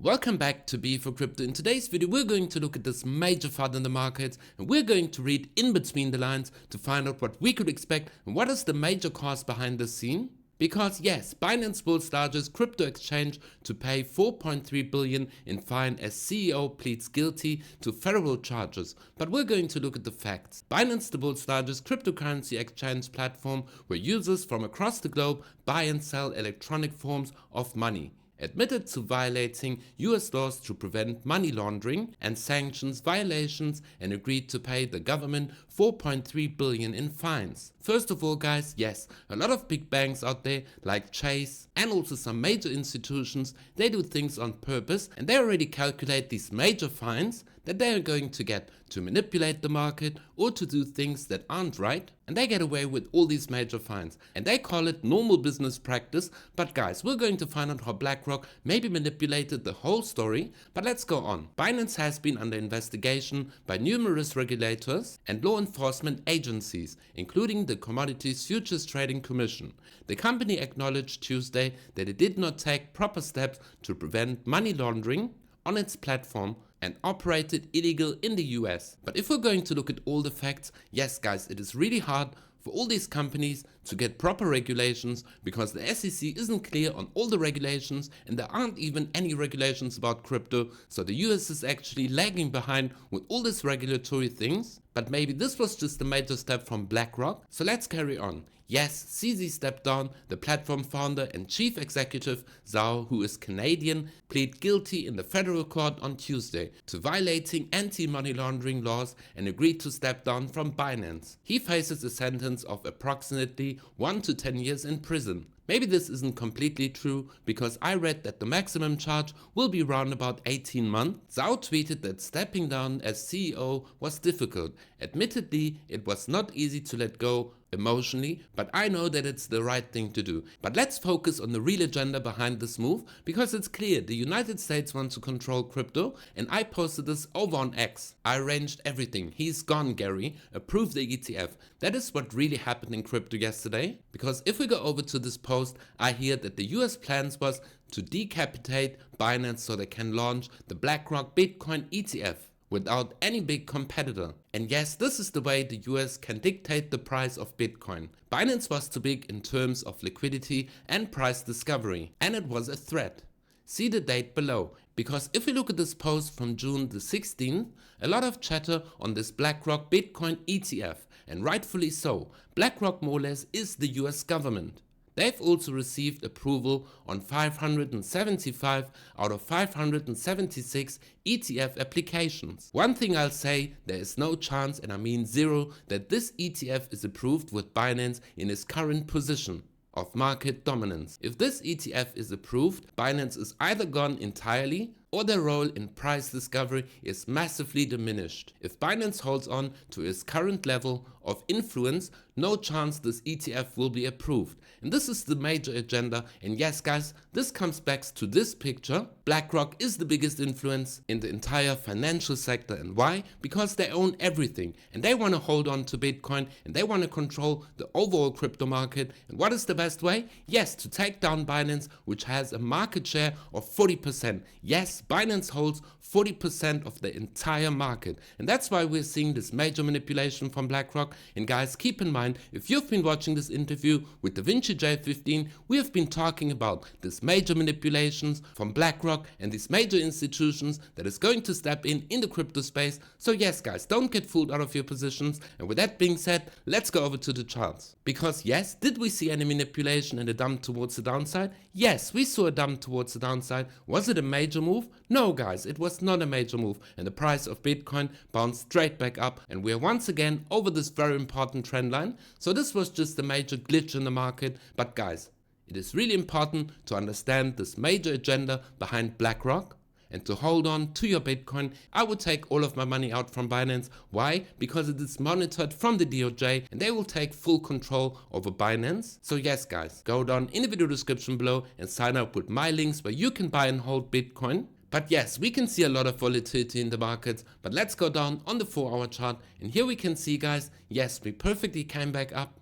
Welcome back to B for Crypto. In today's video, we're going to look at this major FUD in the markets, and we're going to read in between the lines to find out what we could expect and what is the major cause behind the scene. Because yes, Binance world's largest crypto exchange to pay 4.3 billion in fine as CEO pleads guilty to federal charges. But we're going to look at the facts. Binance, the world's largest cryptocurrency exchange platform where users from across the globe buy and sell electronic forms of money, admitted to violating US laws to prevent money laundering and sanctions violations and agreed to pay the government 4.3 billion in fines. First of all guys, yes, a lot of big banks out there like Chase and also some major institutions, they do things on purpose and they already calculate these major fines that they are going to get to manipulate the market or to do things that aren't right, and they get away with all these major fines and they call it normal business practice. But guys, we're going to find out how Blackrock maybe manipulated the whole story, but let's go on. Binance has been under investigation by numerous regulators and law enforcement agencies, including the Commodities Futures Trading Commission. The company acknowledged Tuesday that it did not take proper steps to prevent money laundering on its platform and operated illegal in the US. But if we're going to look at all the facts, yes guys, it is really hard for all these companies to get proper regulations because the SEC isn't clear on all the regulations and there aren't even any regulations about crypto, so the US is actually lagging behind with all these regulatory things. But maybe this was just a major step from Blackrock, so let's carry on. Yes, CZ stepped down, the platform founder and chief executive 𝗥𝗲𝗹𝘁𝗲𝗍, who is Canadian, pleaded guilty in the federal court on Tuesday to violating anti-money laundering laws and agreed to step down from Binance. He faces a sentence of approximately 1 to 10 years in prison. Maybe this isn't completely true because I read that the maximum charge will be around about 18 months. 𝗥𝗲𝗹𝘁𝗲𝗍 tweeted that stepping down as CEO was difficult. Admittedly, it was not easy to let go emotionally, but I know that it's the right thing to do. But let's focus on the real agenda behind this move, because it's clear the United States wants to control crypto, and I posted this over on X. I arranged everything. He's gone, Gary. Approve the ETF. That is what really happened in crypto yesterday, because if we go over to this post, I hear that the US plans was to decapitate Binance so they can launch the Blackrock Bitcoin ETF without any big competitor. And yes, this is the way the US can dictate the price of Bitcoin. Binance was too big in terms of liquidity and price discovery, and it was a threat. See the date below, because if we look at this post from June the 16th, a lot of chatter on this Blackrock Bitcoin ETF, and rightfully so. Blackrock more or less is the US government. They've also received approval on 575 out of 576 ETF applications. One thing I'll say, there is no chance, and I mean zero, that this ETF is approved with Binance in its current position of market dominance. If this ETF is approved, Binance is either gone entirely or their role in price discovery is massively diminished. If Binance holds on to its current level of influence, no chance this ETF will be approved. And this is the major agenda. And yes guys, this comes back to this picture. Blackrock is the biggest influence in the entire financial sector. And why? Because they own everything and they want to hold on to Bitcoin and they want to control the overall crypto market. And what is the best way? Yes, to take down Binance, which has a market share of 40%. Yes, Binance holds 40% of the entire market, and that's why we're seeing this major manipulation from Blackrock. And guys, keep in mind, if you've been watching this interview with 𝗥𝗲𝗹𝘁𝗲𝗍, we have been talking about this major manipulations from Blackrock and these major institutions that is going to step in the crypto space. So yes guys, don't get fooled out of your positions. And with that being said, let's go over to the charts. Because yes, did we see any manipulation and a dump towards the downside? Yes, we saw a dump towards the downside. Was it a major move? No guys, it was not a major move, and the price of Bitcoin bounced straight back up, and we are once again over this very important trend line. So this was just a major glitch in the market. But guys, it is really important to understand this major agenda behind Blackrock and to hold on to your Bitcoin. I would take all of my money out from Binance. Why? Because it is monitored from the DOJ and they will take full control over Binance. So yes guys, go down in the video description below and sign up with my links where you can buy and hold Bitcoin. But yes, we can see a lot of volatility in the markets, but let's go down on the 4-hour chart, and here we can see guys, yes, we perfectly came back up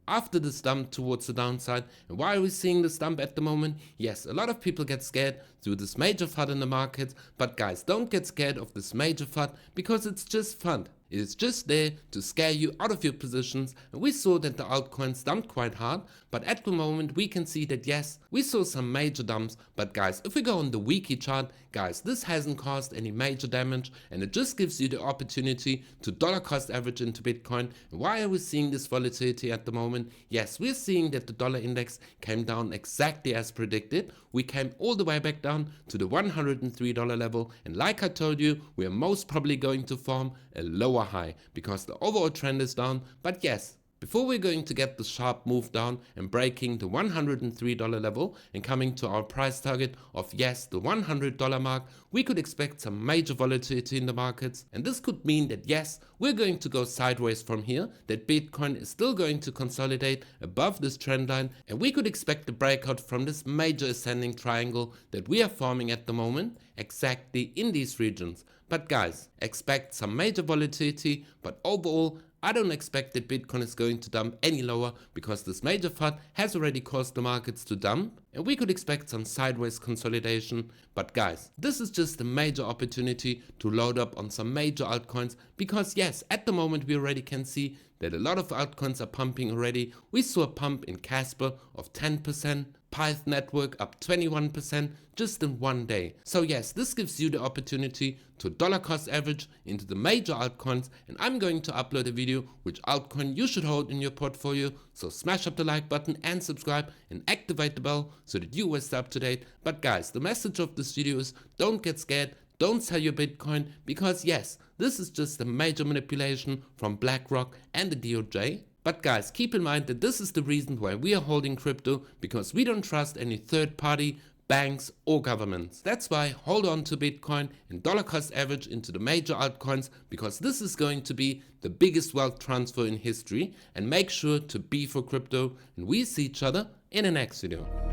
after this dump towards the downside. And why are we seeing this dump at the moment? Yes, a lot of people get scared through this major FUD in the markets, but guys, don't get scared of this major FUD because it's just FUD. It is just there to scare you out of your positions, and we saw that the altcoins dumped quite hard, but at the moment we can see that yes, we saw some major dumps, but guys, if we go on the weekly chart, guys, this hasn't caused any major damage, and it just gives you the opportunity to dollar cost average into Bitcoin. And why are we seeing this volatility at the moment? Yes, we're seeing that the dollar index came down exactly as predicted. We came all the way back down to the $103 level, and like I told you, we are most probably going to form a lower high because the overall trend is down. But yes, before we're going to get the sharp move down and breaking the $103 level and coming to our price target of yes, the $100 mark, we could expect some major volatility in the markets, and this could mean that yes, we're going to go sideways from here, that Bitcoin is still going to consolidate above this trend line, and we could expect the breakout from this major ascending triangle that we are forming at the moment exactly in these regions. But guys, expect some major volatility, but overall I don't expect that Bitcoin is going to dump any lower because this major FUD has already caused the markets to dump, and we could expect some sideways consolidation. But guys, this is just a major opportunity to load up on some major altcoins because yes, at the moment we already can see that a lot of altcoins are pumping already. We saw a pump in Casper of 10%, Pyth Network up 21% just in one day. So yes, this gives you the opportunity to dollar cost average into the major altcoins, and I'm going to upload a video which altcoin you should hold in your portfolio. So smash up the like button and subscribe and activate the bell so that you always stay up to date. But guys, the message of this video is don't get scared. Don't sell your Bitcoin because yes, this is just a major manipulation from BlackRock and the DOJ. But guys, keep in mind that this is the reason why we are holding crypto, because we don't trust any third party, banks or governments. That's why hold on to Bitcoin and dollar cost average into the major altcoins, because this is going to be the biggest wealth transfer in history. And make sure to be for crypto, and we see each other in the next video.